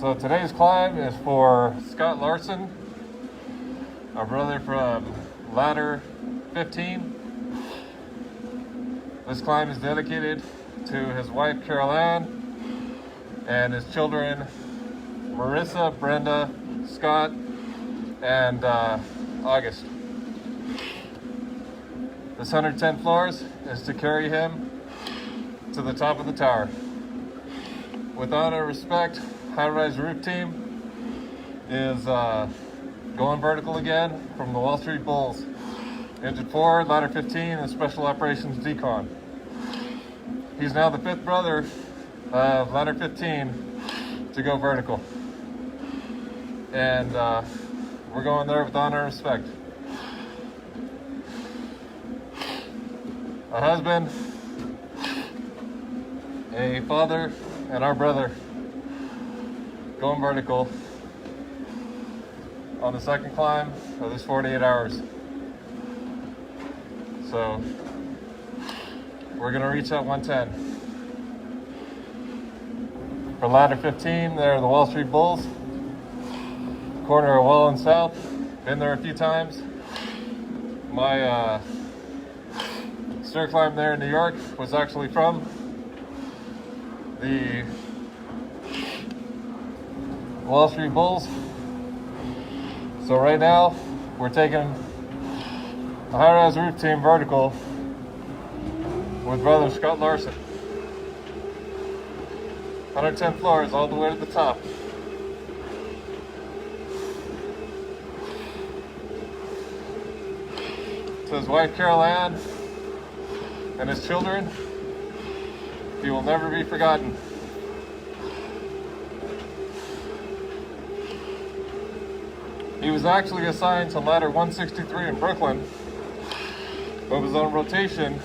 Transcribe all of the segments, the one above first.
So today's climb is for Scott Larsen, our brother from ladder 15. This climb is dedicated to his wife Carol Ann and his children Marissa, Brenda, Scott, and August. This 110 floors is to carry him to the top of the tower. With honor and respect, high-rise roof team is going vertical again from the Wall Street Bulls. Engine 4, ladder 15, and special operations Decon. He's now the fifth brother of ladder 15 to go vertical. And we're going there with honor and respect. A husband, a father, and our brother going vertical on the second climb of this 48 hours. So we're gonna reach that 110. For ladder 15, they're the Wall Street Bulls, corner of Wall and South. Been there a few times. My stair climb there in New York was actually from the Wall Street Bulls. So right now we're taking a high-rise roof team vertical with brother Scott Larsen. 110 floors all the way to the top. To his wife Carol Ann and his children, he will never be forgotten. He was actually assigned to ladder 163 in Brooklyn, but was on rotation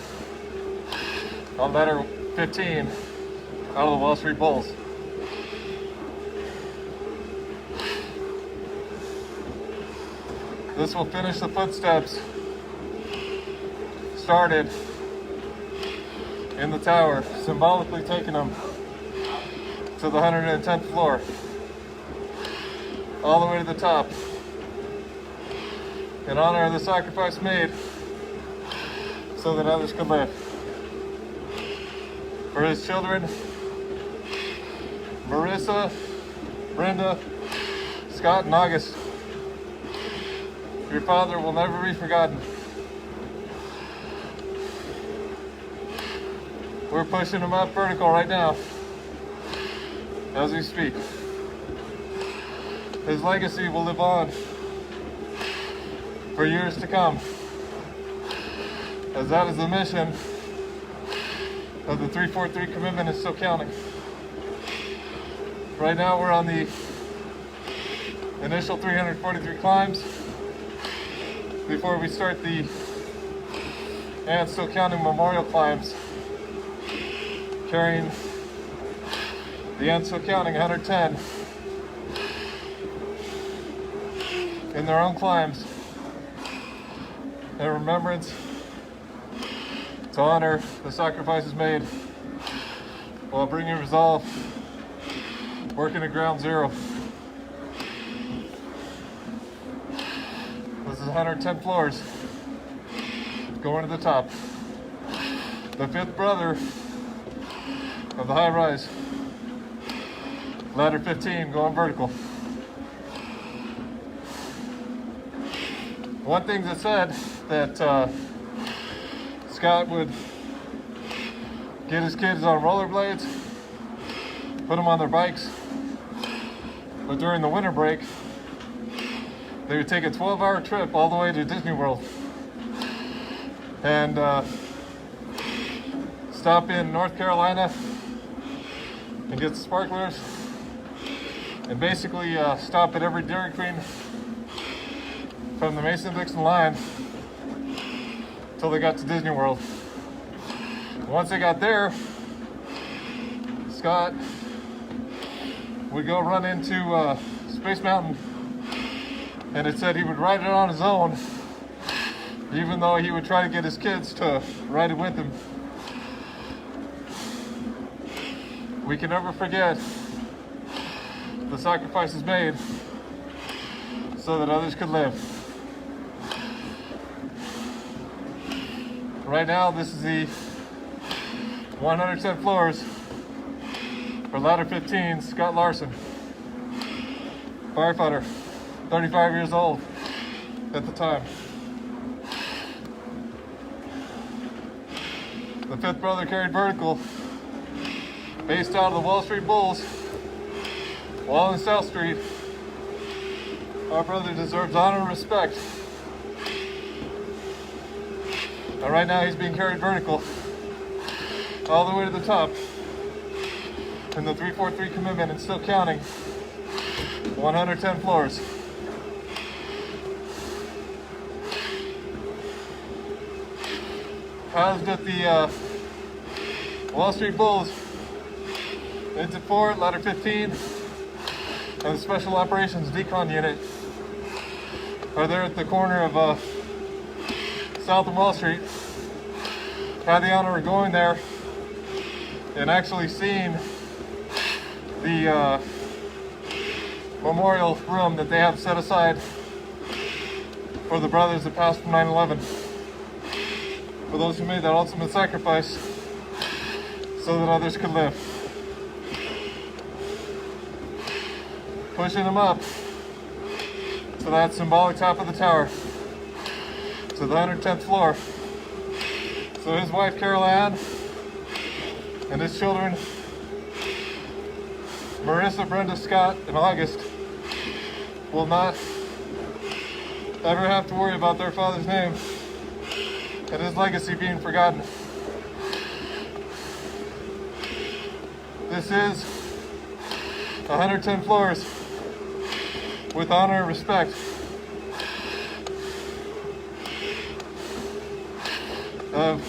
on ladder 15 out of the Wall Street Bulls. This will finish the footsteps started in the tower, symbolically taking them to the 110th floor, all the way to the top, in honor of the sacrifice made so that others could live. For his children, Marissa, Brenda, Scott, and August, your father will never be forgotten. We're pushing him up vertical right now as we speak. His legacy will live on for years to come, as that is the mission of the 343 commitment is still counting. Right now we're on the initial 343 climbs before we start the and still counting memorial climbs, carrying the and still counting 110 in their own climbs in remembrance to honor the sacrifices made while bringing resolve, working at ground zero. This is 110 floors going to the top. The fifth brother of the high rise, ladder 15 going vertical. One thing that said that Scott would get his kids on rollerblades, put them on their bikes, but during the winter break, they would take a 12-hour trip all the way to Disney World and stop in North Carolina and get the sparklers, and basically stop at every Dairy Queen from the Mason-Dixon line until they got to Disney World. Once they got there, Scott would go run into Space Mountain, and it said he would ride it on his own, even though he would try to get his kids to ride it with him. We can never forget the sacrifices made so that others could live. Right now, this is the 110 floors for ladder 15, Scott Larsen, firefighter, 35 years old at the time. The fifth brother carried vertical, based out of the Wall Street Bulls, while in South Street. Our brother deserves honor and respect. And right now he's being carried vertical all the way to the top in the 343 commitment and still counting. 110 floors. Housed at the Wall Street Bulls, Exit 4, ladder 15, and the Special Operations Decon unit are there at the corner of South and Wall Street. Had the honor of going there and actually seeing the memorial room that they have set aside for the brothers that passed from 9/11. For those who made that ultimate sacrifice so that others could live. Pushing them up to that symbolic top of the tower, to the 110th floor. So his wife Carol Ann and his children Marissa, Brenda, Scott, and August will not ever have to worry about their father's name and his legacy being forgotten. This is 110 floors with honor and respect. Of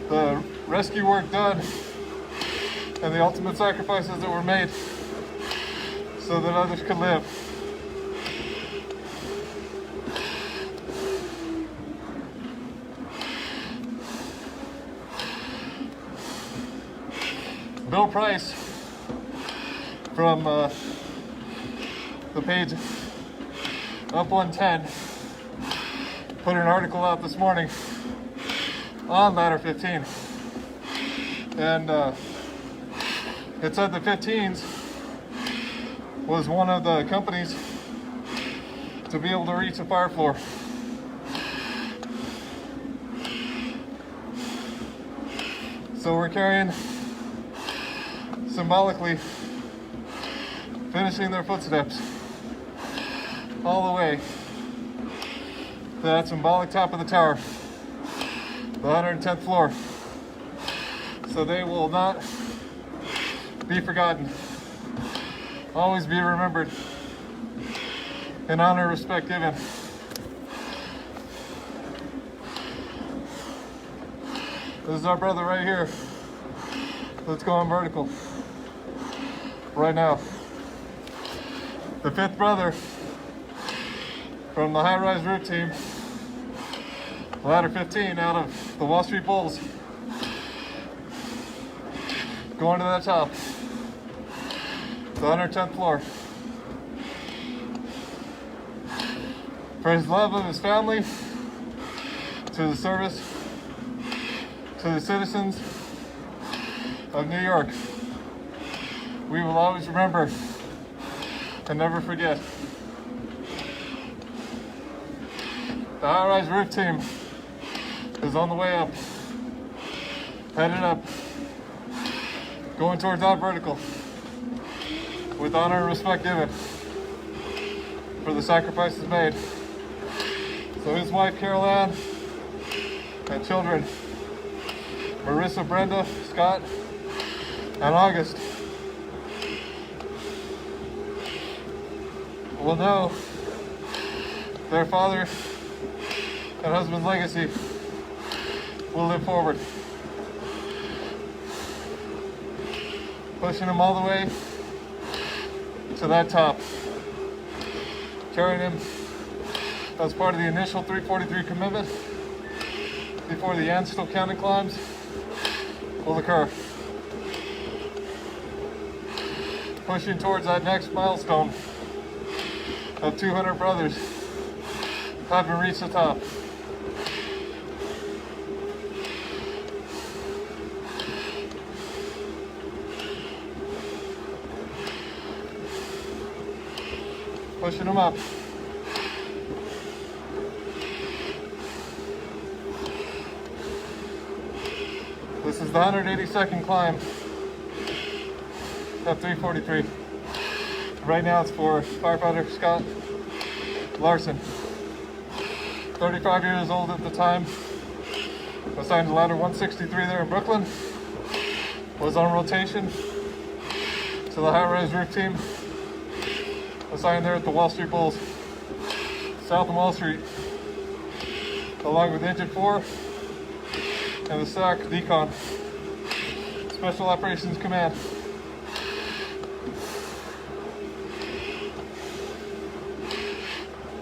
the rescue work done and the ultimate sacrifices that were made so that others could live. Bill Price from the page Up 110 put an article out this morning on ladder 15, and it said the 15s was one of the companies to be able to reach the fire floor. So we're carrying, symbolically, finishing their footsteps all the way to that symbolic top of the tower, the 110th floor. So they will not be forgotten, always be remembered, and honor and respect given. This is our brother right here. Let's go on vertical right now. The fifth brother from the high-rise roof team, ladder 15 out of the Wall Street Bulls, going to that top, the 110th floor. For his love of his family, to the service, to the citizens of New York, we will always remember and never forget. The high-rise roof team is on the way up, headed up, going towards that vertical, with honor and respect given for the sacrifices made. So his wife Carol Ann and children Marissa, Brenda, Scott, and August will know their father and husband's legacy will live forward. Pushing him all the way to that top. Carrying him as part of the initial 343 commitment before the end still counting climbs will occur. pushing towards that next milestone of 200 brothers having reached the top. Pushing them up. This is the 182nd climb of 343. Right now it's for firefighter Scott Larsen. 35 years old at the time. Assigned to ladder 163 there in Brooklyn. Was on rotation to the high-rise roof team. Assigned there at the Wall Street Bulls, south of Wall Street, along with Engine 4 and the SAC Decon, Special Operations Command.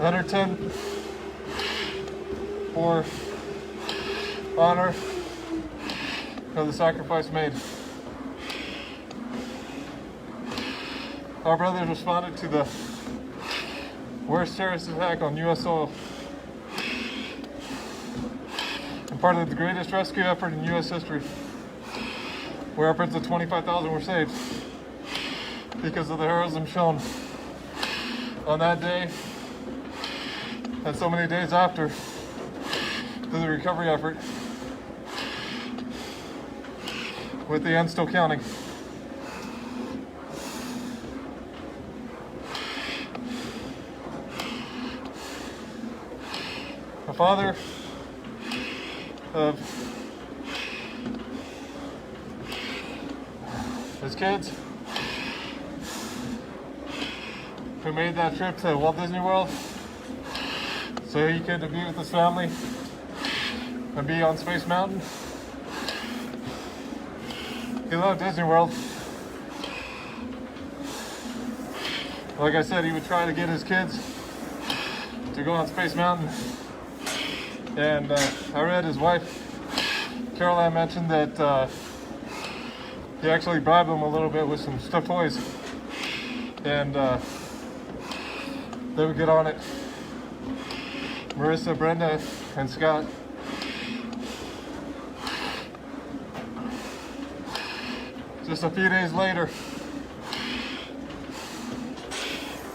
$110 for honor of the sacrifice made. Our brothers responded to the worst terrorist attack on U.S. soil and part of the greatest rescue effort in U.S. history, where upwards of 25,000 were saved because of the heroism shown on that day and so many days after through the recovery effort, with the end still counting. A father of his kids who made that trip to Walt Disney World so he could be with his family and be on Space Mountain. He loved Disney World. Like I said, he would try to get his kids to go on Space Mountain. And I read his wife, Caroline, mentioned that he actually bribed them a little bit with some stuffed toys. And they would get on it. Marissa, Brenda, and Scott. Just a few days later,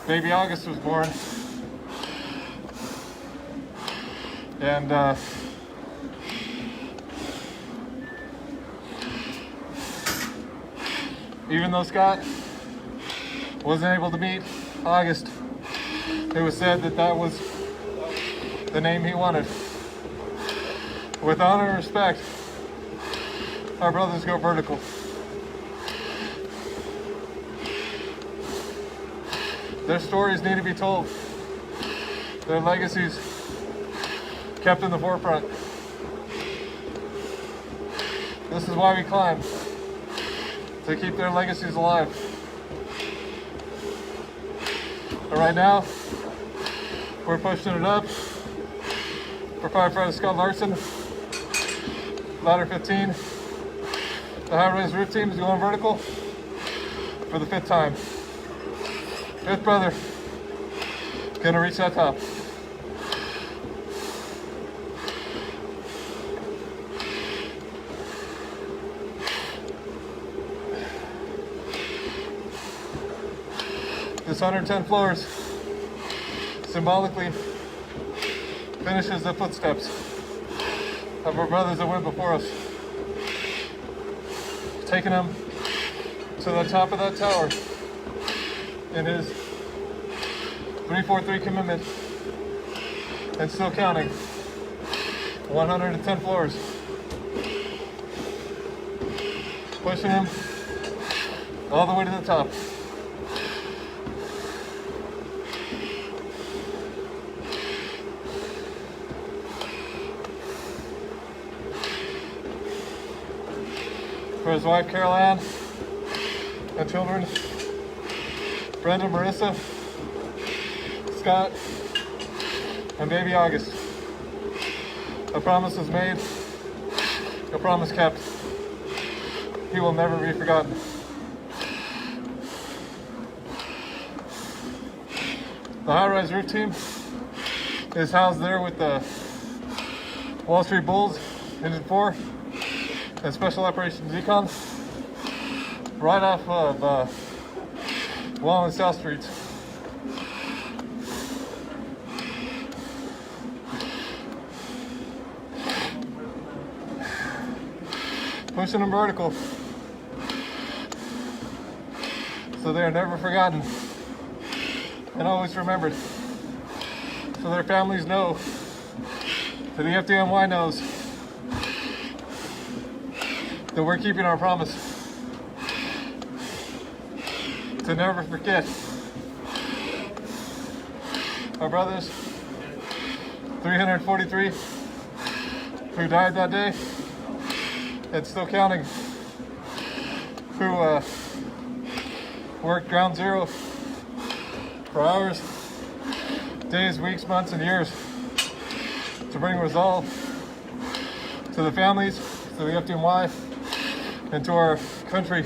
baby August was born. And even though Scott wasn't able to meet August, it was said that that was the name he wanted. With honor and respect, our brothers go vertical. Their stories need to be told. Their legacies kept in the forefront. This is why we climb, to keep their legacies alive. But right now, we're pushing it up for firefighter Scott Larsen, ladder 15. The high-rise roof team is going vertical for the 5th time. 5th brother, gonna reach that top. This 110 floors symbolically finishes the footsteps of our brothers that went before us, taking them to the top of that tower in his 343 commitment, and still counting. 110 floors. Pushing him all the way to the top. For his wife Caroline and children, Brenda, Marissa, Scott, and baby August. A promise was made, a promise kept. He will never be forgotten. The high-rise roof team is housed there with the Wall Street Bulls, Engine 4, and Special Operations Decon, right off of Wall and South Streets. Pushing them vertical, so they are never forgotten and always remembered. So their families know, so the FDNY knows that we're keeping our promise to never forget our brothers, 343 who died that day, and still counting, who worked ground zero for hours, days, weeks, months, and years to bring resolve to the families, to the FDNY, and to our country.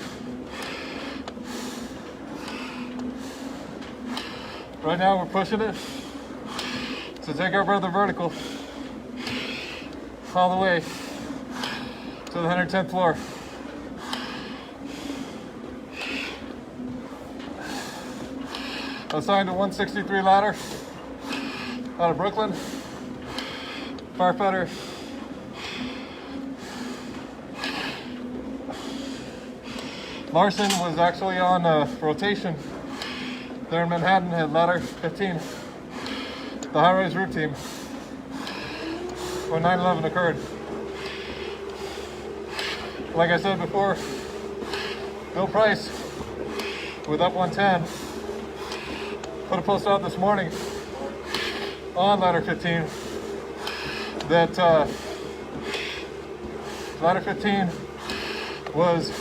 Right now we're pushing it to take our brother vertical all the way to the 110th floor. Assigned to 163 ladder out of Brooklyn. Firefighter Larsen was actually on rotation there in Manhattan at ladder 15, the high-rise roof team, when 9/11 occurred. Like I said before, Bill Price with Up 110 put a post out this morning on ladder 15 that ladder 15 was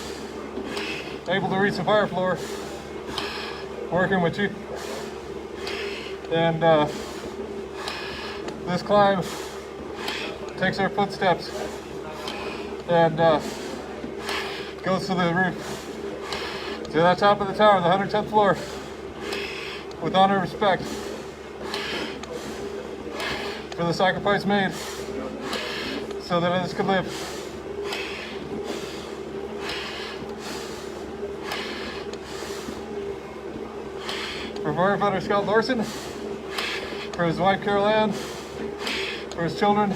able to reach the fire floor working with Chief, and this climb takes their footsteps and goes to the roof, to the top of the tower, the 110th floor, with honor and respect for the sacrifice made so that others could live. For firefighter Scott Larsen, for his wife Carol Ann, for his children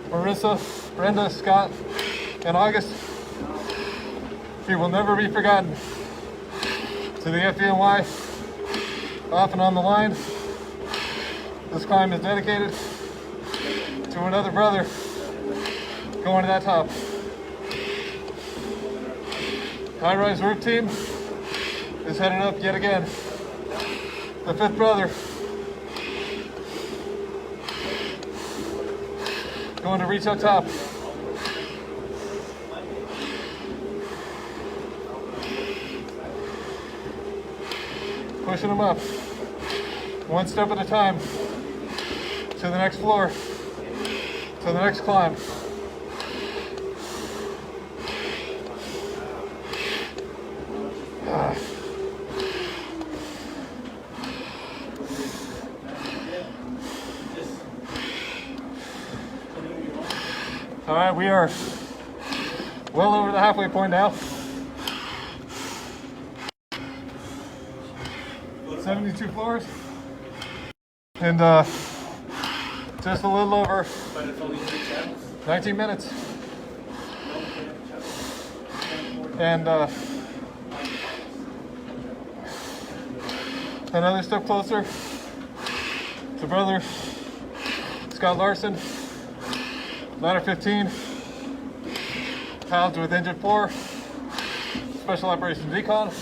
Marissa, Brenda, Scott, and August, he will never be forgotten. To the FDNY, off and on the line, this climb is dedicated to another brother going to that top. High-rise roof team is headed up yet again. The fifth brother going to reach up top. Pushing them up, one step at a time, to the next floor, to the next climb. All right, we are well over the halfway point now. 72 floors, and just a little over 19 minutes. And another step closer to brother Scott Larsen, ladder 15, housed with Engine 4, Special Operations Decon.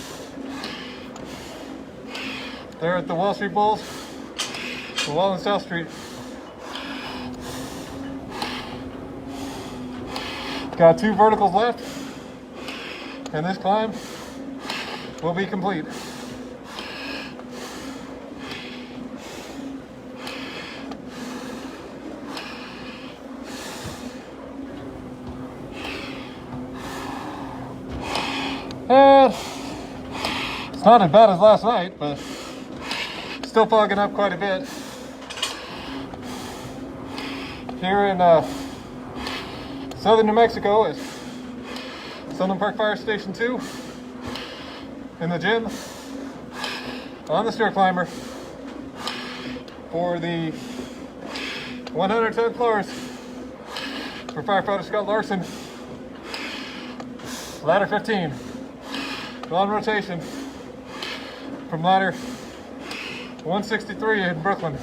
They're at the Wall Street Bulls, the Wall and South Street. Got 2 verticals left, and this climb will be complete. And it's not as bad as last night, but still fogging up quite a bit. Here in southern New Mexico is Sunland Park Fire Station 2 in the gym on the stair climber for the 110 floors for firefighter Scott Larsen. Ladder 15 on rotation from ladder 163 in Brooklyn.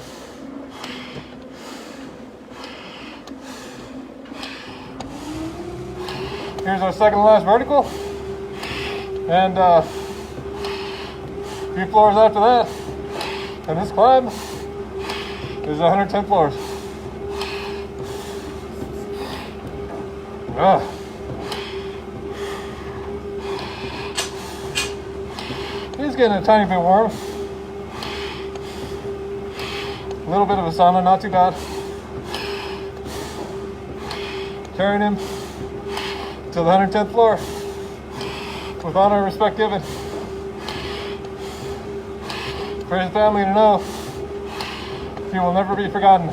Here's our second to last vertical, and a few floors after that, and this climb is 110 floors. He's getting a tiny bit warm. A little bit of a sauna, not too bad. Carrying him to the 110th floor with honor and respect given. For his family to know he will never be forgotten.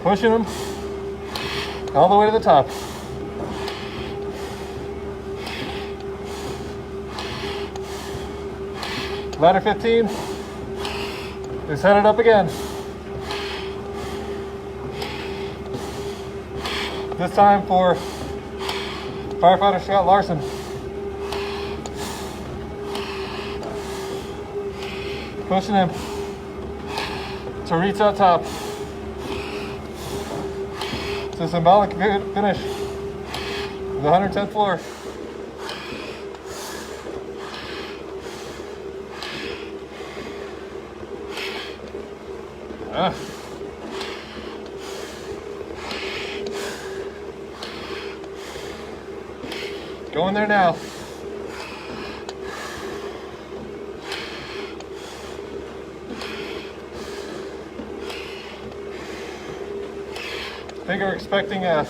Pushing him all the way to the top. Ladder 15 is headed up again. This time for firefighter Scott Larsen. Pushing him to reach that top. It's a symbolic finish. The 110th floor. Going there now. I think we're expecting a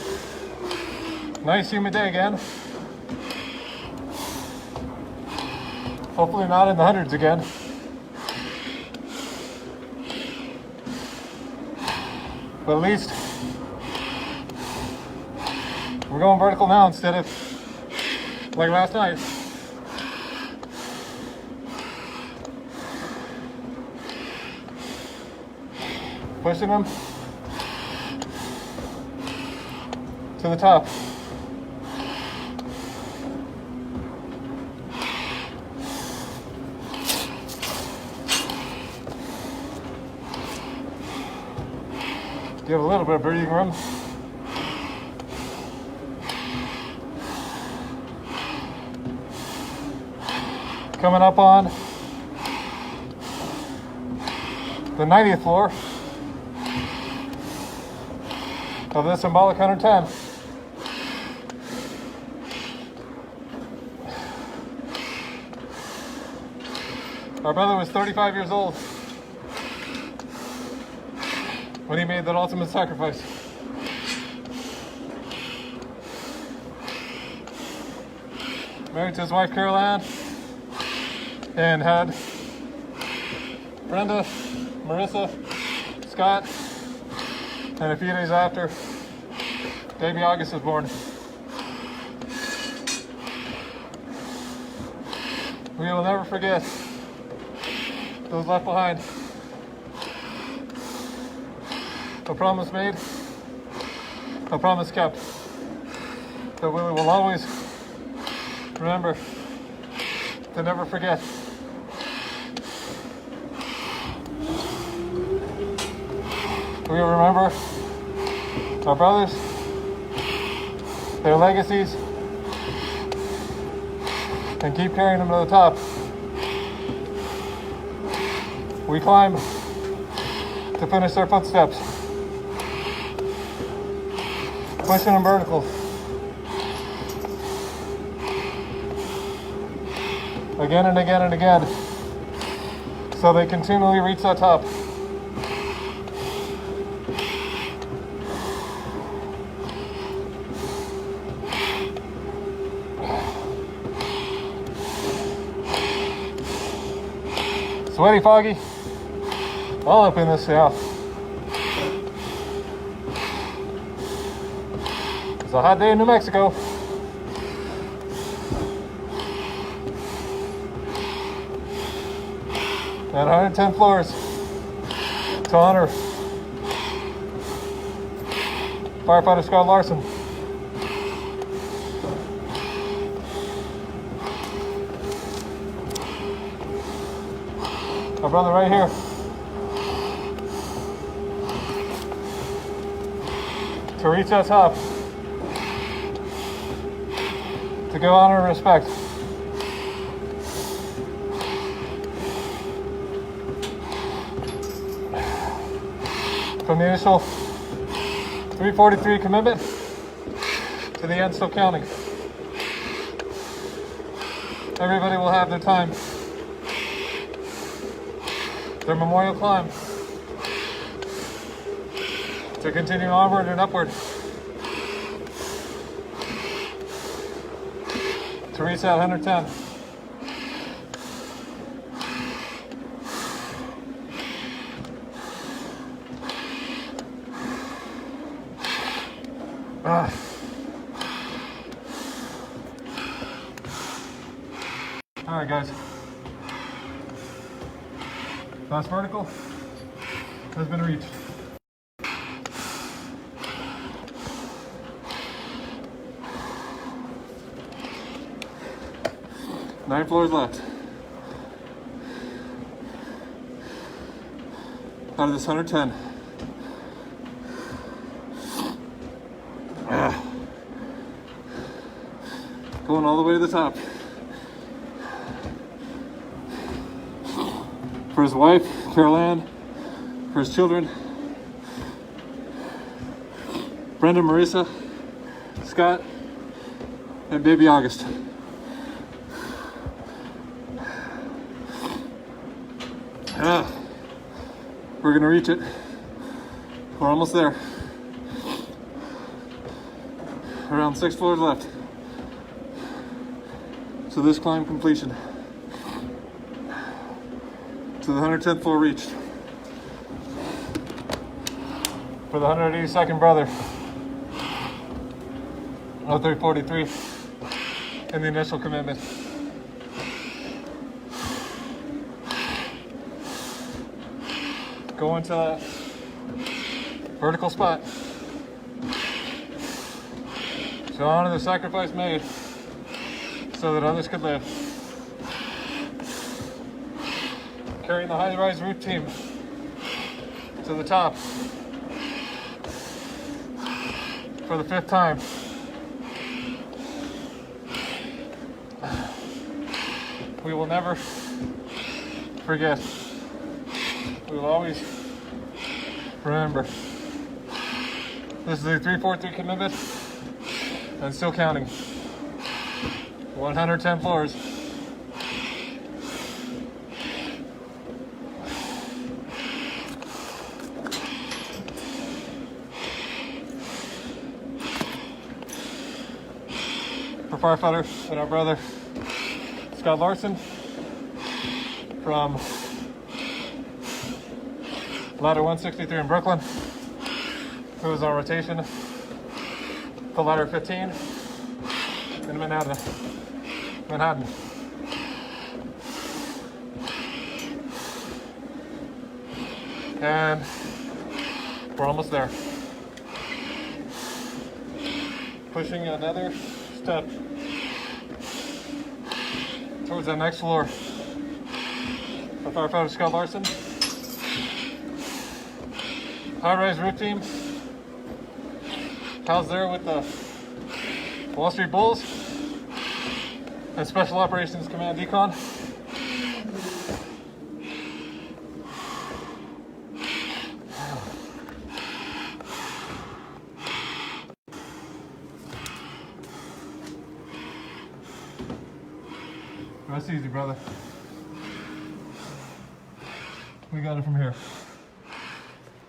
nice humid day again. Hopefully not in the hundreds again. But at least we're going vertical now instead of like last night. Pushing them to the top. Give a little bit of breathing room. Coming up on the 90th floor of this symbolic 110. Our brother was 35 years old when he made that ultimate sacrifice. Married to his wife Carol Ann, and had Brenda, Marissa, Scott, and a few days after, baby August was born. We will never forget those left behind. A promise made, a promise kept, that we will always remember to never forget. We will remember our brothers, their legacies, and keep carrying them to the top. We climb to finish their footsteps, pushing them vertical. Again and again and again, so they continually reach that top. Sweaty, foggy, all up in this south. It's a hot day in New Mexico. At 110 floors to honor firefighter Scott Larsen. My brother right here. To reach that top. To give honor and respect. From the initial 343 commitment to the end still counting. Everybody will have their time. Their memorial climb. To continue onward and upward. To reach that 110. All right, guys. Last vertical has been reached. 9 floors left. Out of this 110. Going all the way to the top. For his wife, Carol Ann, for his children, Brenda, Marissa, Scott, and baby August. We're gonna reach it. We're almost there. Around 6 floors left. So this climb completion. To the 110th floor reached. For the 182nd brother of 343 in the initial commitment. Go into that vertical spot to honor the sacrifice made so that others could live. Carrying the high-rise route team to the top for the 5th time. We will never forget. We will always remember. This is a 343 commitment and still counting. 110 floors. For firefighter and our brother Scott Larsen from ladder 163 in Brooklyn, who was on rotation for ladder 15 in Manhattan. And we're almost there. Pushing another step towards that next floor. For firefighter Scott Larsen. High-rise route team. Housed there with the Wall Street Bulls and Special Operations Command Decon. Rest easy, brother. We got it from here.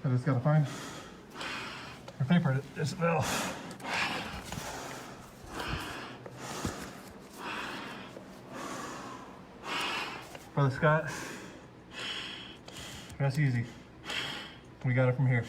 I just gotta find your paper as well. Brother Scott, Press easy. We got it from here.